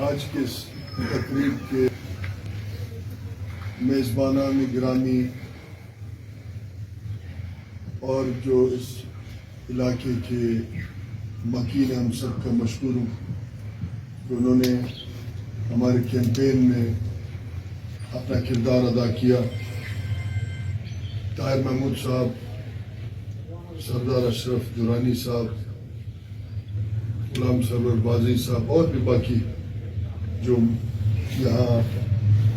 آج کے اس تقریب کے میزبانان گرامی اور جو اس علاقے کے مکین ہم سب کا مشکور ہوں کہ انہوں نے ہمارے کیمپین میں اپنا کردار ادا کیا. طاہر محمود صاحب، سردار اشرف درانی صاحب، غلام سرور بازی صاحب اور بھی باقی جو یہاں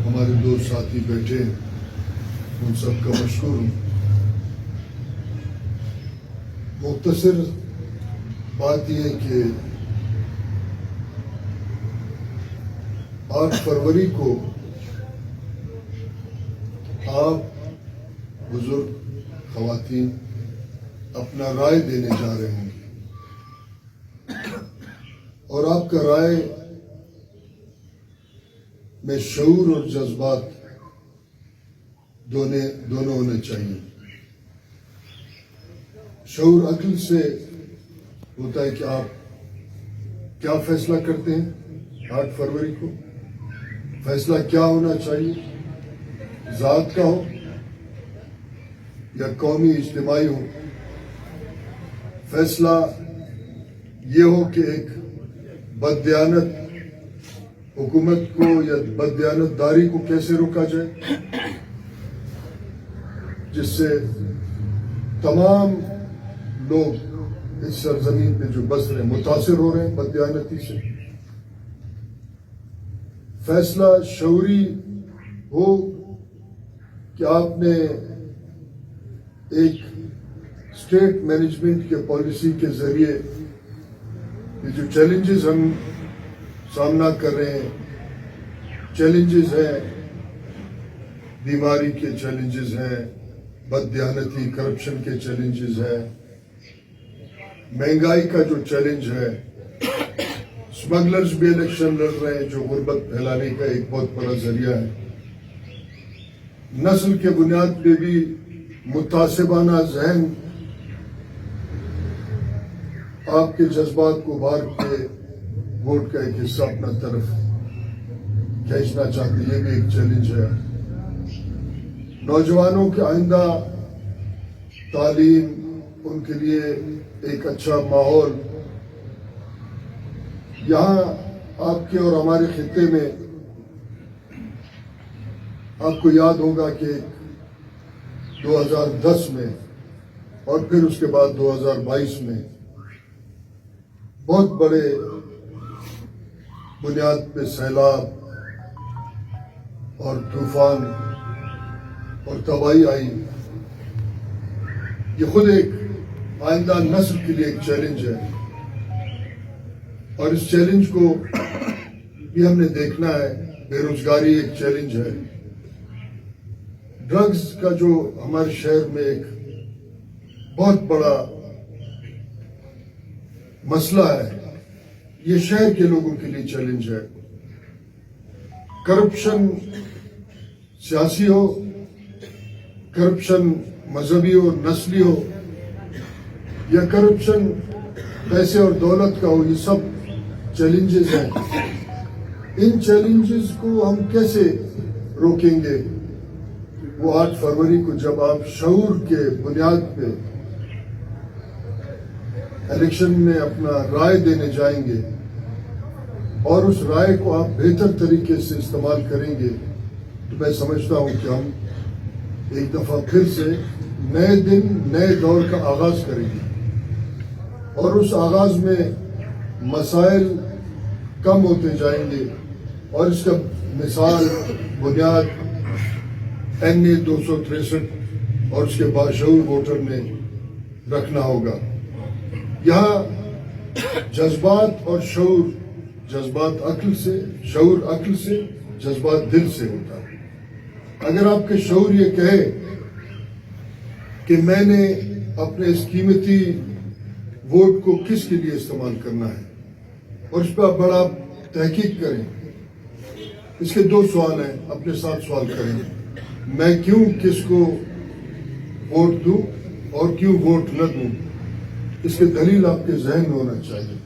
ہمارے دو ساتھی بیٹھے ہیں، ان سب کا مشکور ہوں. مختصر بات یہ ہے کہ 8 فروری کو آپ بزرگ خواتین اپنا رائے دینے جا رہے ہوں گے، اور آپ کا رائے میں شعور اور جذبات دونوں ہونے چاہیے. شعور عقل سے ہوتا ہے کہ آپ کیا فیصلہ کرتے ہیں 8 فروری کو. فیصلہ کیا ہونا چاہیے، ذات کا ہو یا قومی اجتماعی ہو. فیصلہ یہ ہو کہ ایک بددیانت حکومت کو یا بددیانت داری کو کیسے روکا جائے، جس سے تمام لوگ اس سرزمین پہ جو بس رہے ہیں متاثر ہو رہے ہیں بددیانتی سے. فیصلہ شعوری ہو کہ آپ نے ایک اسٹیٹ مینجمنٹ کے پالیسی کے ذریعے یہ جو چیلنجز ہم سامنا کر رہے ہیں، چیلنجز ہیں، بیماری کے چیلنجز ہیں، بددیانتی کرپشن کے چیلنجز ہیں، مہنگائی کا جو چیلنج ہے، اسمگلرز بھی الیکشن لڑ رہے ہیں جو غربت پھیلانے کا ایک بہت بڑا ذریعہ ہے. نسل کے بنیاد پہ بھی متعصبانہ ذہن آپ کے جذبات کو ابھار کے ووٹ کا ایک حصہ اپنا طرف کھینچنا چاہتے ہیں، یہ بھی ایک چیلنج ہے. نوجوانوں کے آئندہ تعلیم، ان کے لیے ایک اچھا ماحول. یہاں آپ کے اور ہمارے خطے میں آپ کو یاد ہوگا کہ 2010 میں اور پھر اس کے بعد 2022 میں بہت بڑے بنیاد پہ سیلاب اور طوفان اور تباہی آئی. یہ خود ایک آئندہ نسل کے لیے ایک چیلنج ہے، اور اس چیلنج کو بھی ہم نے دیکھنا ہے. بے روزگاری ایک چیلنج ہے. ڈرگز کا جو ہمارے شہر میں ایک بہت بڑا مسئلہ ہے، یہ شہر کے لوگوں کے لیے چیلنج ہے. کرپشن سیاسی ہو، کرپشن مذہبی ہو، نسلی ہو، یا کرپشن پیسے اور دولت کا ہو، یہ سب چیلنجز ہیں. ان چیلنجز کو ہم کیسے روکیں گے؟ وہ 8 فروری کو جب آپ شعور کے بنیاد پہ الیکشن میں اپنا رائے دینے جائیں گے اور اس رائے کو آپ بہتر طریقے سے استعمال کریں گے، تو میں سمجھتا ہوں کہ ہم ایک دفعہ پھر سے نئے دن، نئے دور کا آغاز کریں گے. اور اس آغاز میں مسائل کم ہوتے جائیں گے، اور اس کا مثال بنیاد NA 263 اور اس کے باشعور ووٹر نے رکھنا ہوگا. یہاں جذبات اور شعور، جذبات عقل سے، شعور عقل سے، جذبات دل سے ہوتا ہے. اگر آپ کے شعور یہ کہے کہ میں نے اپنے اس قیمتی ووٹ کو کس کے لیے استعمال کرنا ہے، اور اس پر بڑا تحقیق کریں. اس کے 2 سوال ہیں، اپنے ساتھ سوال کریں. میں کیوں کس کو ووٹ دوں اور کیوں ووٹ نہ دوں؟ اس کے دلیل آپ کے ذہن میں ہونا چاہیے.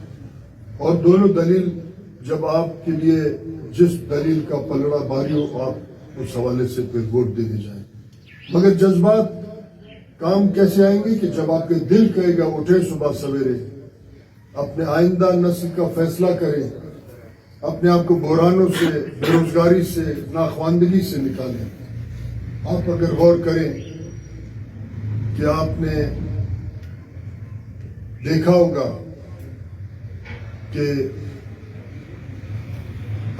اور دونوں دلیل जब आपके लिए जिस दलील का पलड़ा भारी हो आप उस हवाले से फिर वोट देने जाएं। मगर जज्बात काम कैसे आएंगे कि जब आपके दिल कहेगा उठे सुबह सवेरे, अपने आइंदा नस्ल का फैसला करें, अपने आप को बुरानों से, बेरोजगारी से, नाखवानदगी से निकालें। आप अगर गौर करें कि आपने देखा होगा कि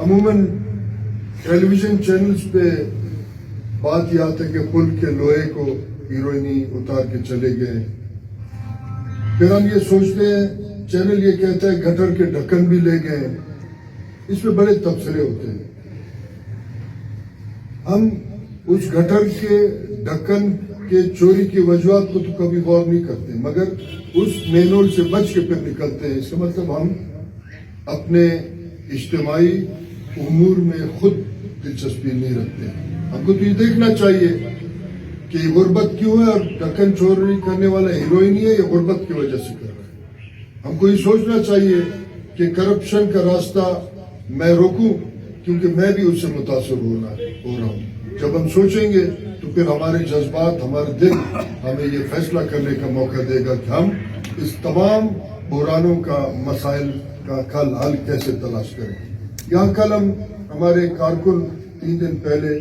अमूमन टेलीविजन चैनल्स पे बात यह आती है कि पुल के लोहे को हीरोइनी उतार के चले गए। फिर हम ये सोचते हैं, चैनल ये कहता है गटर के ढक्कन भी ले गए। इसमें बड़े तबसरे होते हैं। हम उस गटर के ढक्कन के चोरी की वजूहत को तो कभी गौर नहीं करते, मगर उस मेनोल से बच के फिर निकलते हैं। इसका मतलब हम अपने इज्तिमाई उमूर में खुद दिलचस्पी नहीं रखते। हमको तो ये देखना चाहिए कि गुर्बत क्यों है, और ढक्कन चोरी करने वाला हीरोइन ही है या गुर्बत की वजह से कर रहा है। हमको ये सोचना चाहिए कि करप्शन का रास्ता मैं रोकूं, क्योंकि मैं भी उससे मुतासर हो रहा हूं। जब हम सोचेंगे तो फिर हमारे जज्बात, हमारे दिल हमें ये फैसला करने का मौका देगा कि हम इस तमाम बुरानों का मसाइल का कल हल कैसे तलाश करें। यहाँ कल हमारे कारकुन 3 दिन पहले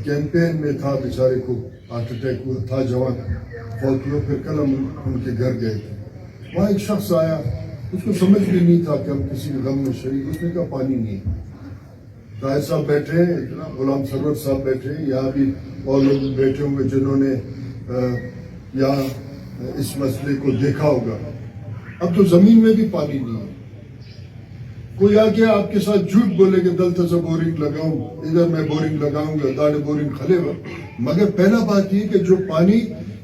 कैंपेन में था, बेचारे को हार्ट अटैक हुआ था, जवान फौत हुआ। फिर कल हम उनके घर गए थे। वहाँ एक शख्स आया, उसको समझ भी नहीं था कि हम किसी गम में शरीक। उसने कहा पानी नहीं। ताहिर साहब बैठे हैं, गुलाम सरवर साहब बैठे हैं, यहाँ भी और लोग बैठे होंगे जिन्होंने यहाँ इस मसले को देखा होगा। अब तो जमीन में भी पानी नहीं है। कोई आके आपके साथ झूठ बोले कि दलता से बोरिंग लगाऊं, इधर मैं बोरिंग लगाऊंगा, दाढ़े बोरिंग खलेगा। मगर पहला बात ये कि जो पानी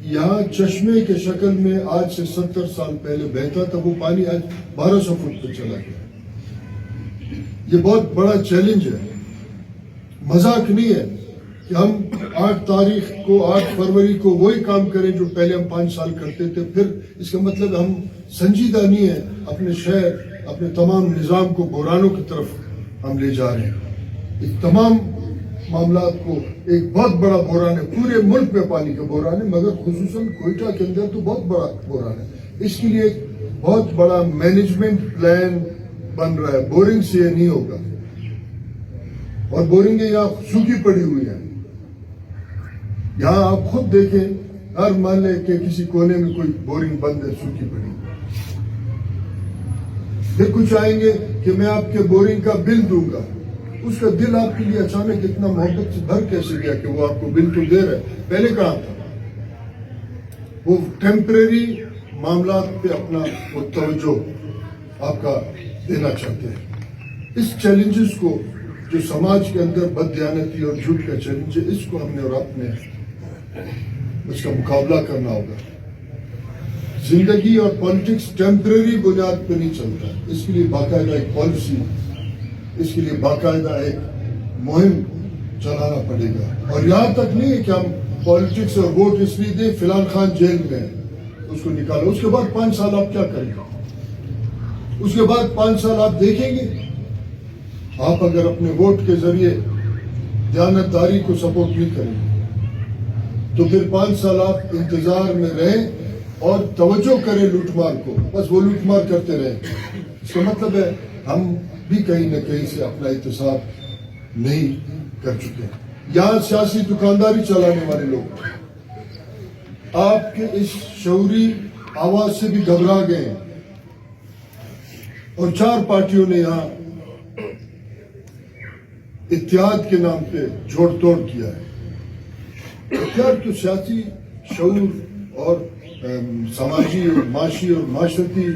यहाँ चश्मे के शक्ल में आज से 70 साल पहले बहता था, वो पानी आज 1200 फुट पे चला गया। ये बहुत बड़ा चैलेंज है, मजाक नहीं है कि हम 8 फरवरी को वही काम करें जो पहले हम 5 साल करते थे। फिर इसका मतलब हम संजीदा नहीं है, अपने शहर, अपने तमाम निज़ाम को बुरानों की तरफ हम ले जा रहे हैं। इस तमाम मामलात को एक बहुत बड़ा बुरान है, पूरे मुल्क में पानी का बुरान है, मगर खुसूसन कोयटा के अंदर तो बहुत बड़ा बुरान है। इसके लिए एक बहुत बड़ा मैनेजमेंट प्लान बन रहा है। बोरिंग से ये नहीं होगा, और बोरिंग यहाँ सूखी पड़ी हुई है। यहाँ आप खुद देखें, हर मोहल्ले के किसी कोने में कोई बोरिंग बंद है, सूखी पड़ी। फिर कुछ आएंगे कि मैं आपके बोरिंग का बिल दूंगा। उसका दिल आपके लिए अचानक इतना मोहब्बत से भर कैसे गया कि वो आपको बिल तो दे रहा है, पहले कहाँ था? वो टेम्परेरी मामला पे अपना वो तवज्जो आपका देना चाहते हैं। इस चैलेंजेस को जो समाज के अंदर बददियानती और झूठ का चैलेंज है, इसको हमने और आपने उसका मुकाबला करना होगा। जिंदगी और पॉलिटिक्स टेम्परेरी बुनियाद पे नहीं चलता। इसके लिए बाकायदा एक पॉलिसी, इसके लिए बाकायदा एक मुहिम चलाना पड़ेगा। और यहाँ तक नहीं है कि हम पॉलिटिक्स और वोट इसलिए दें फिलहाल खान जेल में है, उसको निकालो, उसके बाद 5 साल आप क्या करेंगे? उसके बाद 5 साल आप देखेंगे। आप अगर अपने वोट के जरिए दयानतदारी को सपोर्ट नहीं करेंगे तो फिर 5 साल आप इंतजार में रहें और तवज्जो करें लूटमार को, बस वो लूटमार करते रहें। इसका मतलब है हम भी कहीं न कहीं से अपना इंतसाब नहीं कर चुके। यहाँ सियासी दुकानदारी चलाने वाले लोग आपके इस शऊरी आवाज से भी घबरा गए हैं, और 4 पार्टियों ने यहाँ इत्तेहाद के नाम पे जोड़ तोड़ किया है। इत्तेहाद तो सियासी शऊर और समाजी और माशी और माशरती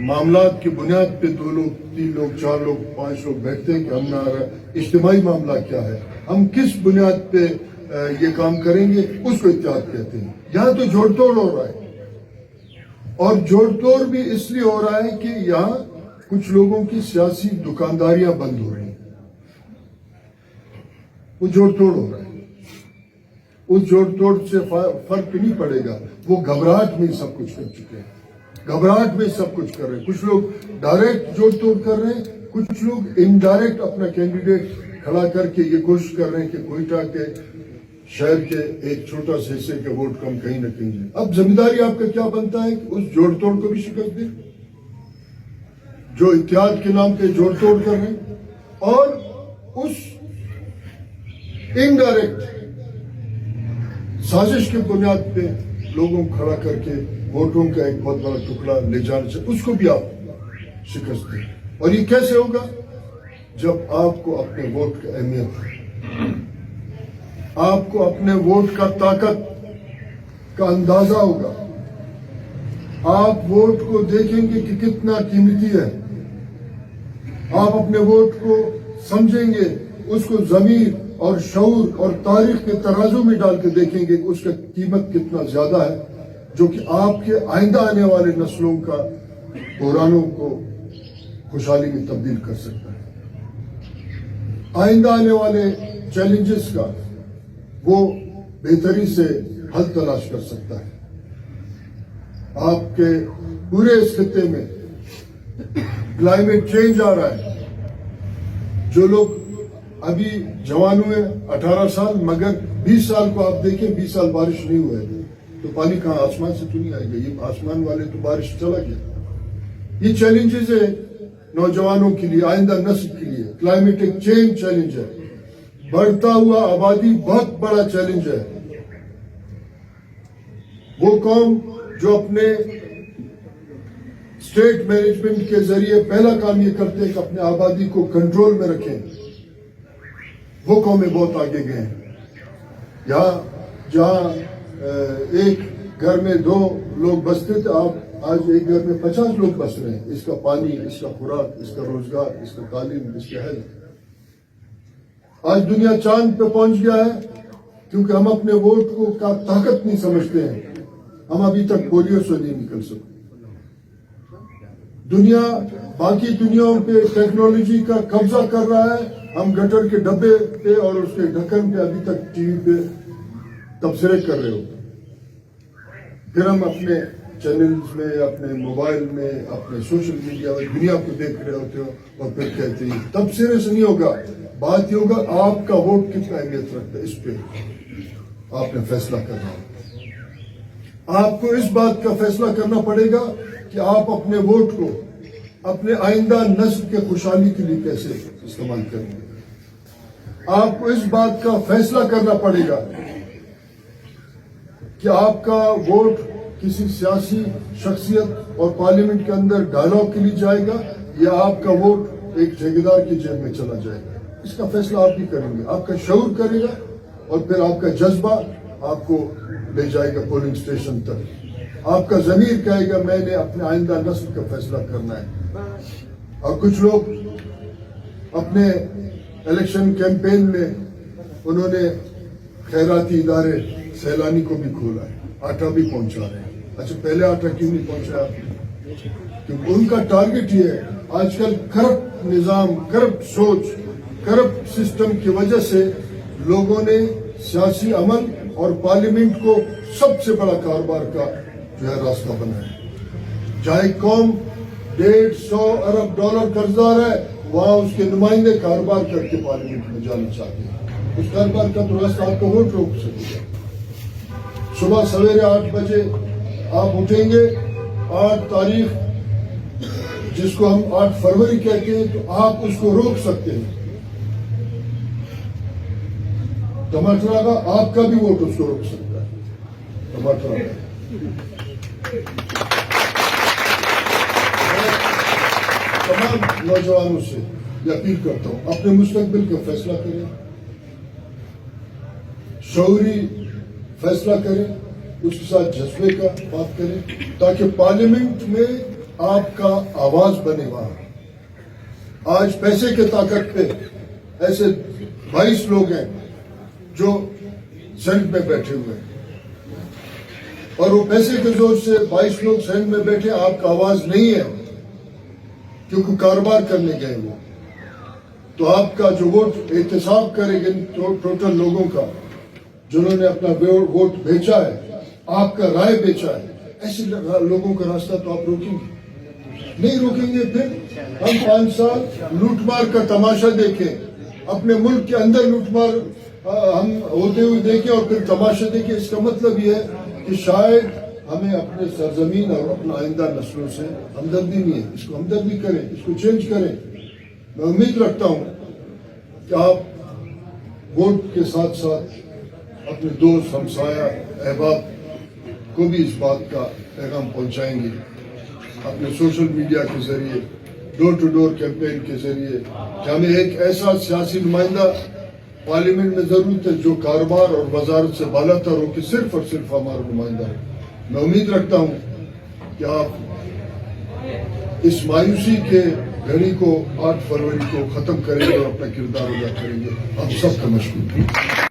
मामलात की बुनियाद पे 2 लोग, 3 लोग, 4 लोग, 5 लोग बैठते हैं कि हमारा इज्तिमाई मामला क्या है, हम किस बुनियाद पे ये काम करेंगे, उसको इत्तेहाद कहते हैं। यहाँ तो जोड़ तोड़ हो रहा है, और जोड़ तोड़ भी इसलिए हो रहा है कि यहाँ कुछ लोगों की सियासी दुकानदारियां बंद हो रही हैं। वो जोड़ तोड़ हो रहा है। उस जोड़ तोड़ से फर्क नहीं पड़ेगा, वो घबराहट में सब कुछ कर चुके हैं। घबराहट में सब कुछ कर रहे हैं। कुछ लोग डायरेक्ट जोड़ तोड़ कर रहे हैं, कुछ लोग इनडायरेक्ट अपना कैंडिडेट खड़ा करके ये कोशिश कर रहे हैं कि कोयटा के शहर के एक छोटा से हिस्से के वोट कम कहीं न कहीं जाए। अब जिम्मेदारी आपका क्या बनता है कि उस जोड़ तोड़ को भी शिकस्त दे, जो इत्तेहाद के नाम पे जोड़ तोड़ कर रहे हैं, और उस इनडायरेक्ट साजिश के बुनियाद पे लोगों को खड़ा करके वोटों का एक बहुत बड़ा टुकड़ा ले जाना चाहिए, उसको भी आप शिकस्त दें। और ये कैसे होगा? जब आपको अपने वोट की अहमियत है, आपको अपने वोट का ताकत का अंदाजा होगा, आप वोट को देखेंगे कि कितना कीमती है, आप अपने वोट को समझेंगे, उसको ज़मीर और शऊर और तारीख के तराजू में डाल के देखेंगे कि उसका कीमत कितना ज्यादा है, जो कि आपके आइंदा आने वाले नस्लों का बहरानों को खुशहाली में तब्दील कर सकता है, आइंदा आने वाले चैलेंजेस का वो बेहतरी से हल तलाश कर सकता है। आपके पूरे इस खित्ते में क्लाइमेट चेंज आ रहा है। जो लोग अभी जवान हुए 18 साल, मगर 20 साल को आप देखें, 20 साल बारिश नहीं हुए तो पानी कहाँ, आसमान से तो नहीं आएगा, ये आसमान वाले तो बारिश चला गया। ये चैलेंजेस है नौजवानों के लिए, आइंदा नस्ल के लिए। क्लाइमेटिक चेंज चैलेंज है, बढ़ता हुआ आबादी बहुत बड़ा चैलेंज है। वो कौम जो अपने स्टेट मैनेजमेंट के जरिए पहला काम ये करते हैं कि अपने आबादी को कंट्रोल में रखें, वो कौमें बहुत आगे गए हैं। जहां एक घर में 2 लोग बसते थे, आप आज एक घर में 50 लोग बस रहे हैं। इसका पानी, इसका खुराक, इसका रोजगार, इसका तालीम, इसका हेल्थ। आज दुनिया चांद पे पहुंच गया है क्योंकि हम अपने वोट को का ताकत नहीं समझते हैं। हम अभी तक पोलियो से नहीं निकल सकते। दुनिया बाकी दुनियाओं पे टेक्नोलॉजी का कब्जा कर रहा है, हम गटर के डब्बे पे और उसके ढक्कन पे अभी तक टीवी पे तबसरे कर रहे हो। फिर हम अपने चैनल्स में, अपने मोबाइल में, अपने सोशल मीडिया में दुनिया को देख रहे होते हो और फिर कहते हैं। तबसरे से नहीं होगा, बात ये होगा आपका वोट कितना अहमियत रखता है, इस पे आपने फैसला करना है। आपको इस बात का फैसला करना पड़ेगा कि आप अपने वोट को अपने आइंदा नस्ल के खुशहाली के लिए कैसे इस्तेमाल करेंगे। आपको इस बात का फैसला करना पड़ेगा कि आपका वोट किसी सियासी शख्सियत और पार्लियामेंट के अंदर डायलॉग के लिए जाएगा या आपका वोट एक ठेकेदार की जेब में चला जाएगा। इसका फैसला आप ही करेंगे, आपका शऊर करेगा और फिर आपका जज्बा आपको ले जाएगा पोलिंग स्टेशन तक। आपका ज़मीर कहेगा मैंने अपने आइंदा नस्ल का फैसला करना है। और कुछ लोग अपने इलेक्शन कैंपेन में उन्होंने खैराती इदारे सैलानी को भी खोला है, आटा भी पहुंचा रहे हैं। अच्छा, पहले आटा क्यों नहीं पहुंचाया? क्योंकि उनका टारगेट ये है। आजकल करप्ट निजाम, करप्ट सोच, करप्ट सिस्टम की वजह से लोगों ने सियासी अमल और पार्लियामेंट को सबसे बड़ा कारोबार का जो है रास्ता बनाया। चाहे कौम 150 अरब डॉलर कर्जदार है, वहां उसके नुमाइंदे कारोबार करके पार्लियामेंट में जाना चाहते हैं। उस कारोबार का तो रास्ता आपका वोट रोक सकेगा। सुबह सवेरे 8 बजे आप उठेंगे, 8 तारीख जिसको हम 8 फरवरी कहते हैं, तो आप उसको रोक सकते हैं। टमाटर का आपका भी वोट उसको रोक सकता है। टमाटर तमाम नौजवानों से ये अपील करता हूं, अपने मुस्तकबिल का फैसला करें, शऊरी फैसला करें, उसके साथ जज्बे का बात करें, ताकि पार्लियामेंट में आपका आवाज बने। वहां आज पैसे के ताकत पे ऐसे 22 लोग हैं जो सेनेट में बैठे हुए हैं, और वो पैसे के जोर से 22 लोग सेनेट में बैठे, आपका आवाज नहीं है क्योंकि कारोबार करने गए वो। तो आपका जो वोट एहतसाब करेंगे टोटल लोगों का जिन्होंने अपना वोट बेचा है, आपका राय बेचा है, ایسے لوگوں کا راستہ تو آپ روکیں گے نہیں روکیں گے. پھر ہم 5 سال لوٹ مار کا تماشا دیکھیں, اپنے ملک کے اندر لوٹ مار ہم ہوتے ہوئے دیکھیں اور پھر تماشا دیکھیں. اس کا مطلب یہ ہے کہ شاید ہمیں اپنے سرزمین اور اپنا آئندہ نسلوں سے ہمدردی نہیں ہے. اس کو ہمدردی کریں, اس کو چینج کریں. میں امید رکھتا ہوں کہ آپ ووٹ کے ساتھ ساتھ اپنے دوست, ہمسایہ, احباب کو بھی اس بات کا پیغام پہنچائیں گے اپنے سوشل میڈیا کے ذریعے, ڈور ٹو ڈور کیمپین کے ذریعے, کہ ہمیں ایک ایسا سیاسی نمائندہ پارلیمنٹ میں ضرورت ہے جو کاروبار اور وزارت سے بالا تر ہو کہ صرف اور صرف ہمارا نمائندہ ہے. میں امید رکھتا ہوں کہ آپ اس مایوسی کے گھڑی کو 8 فروری کو ختم کریں گے اور اپنا کردار ادا کریں گے. آپ سب کا مشکور.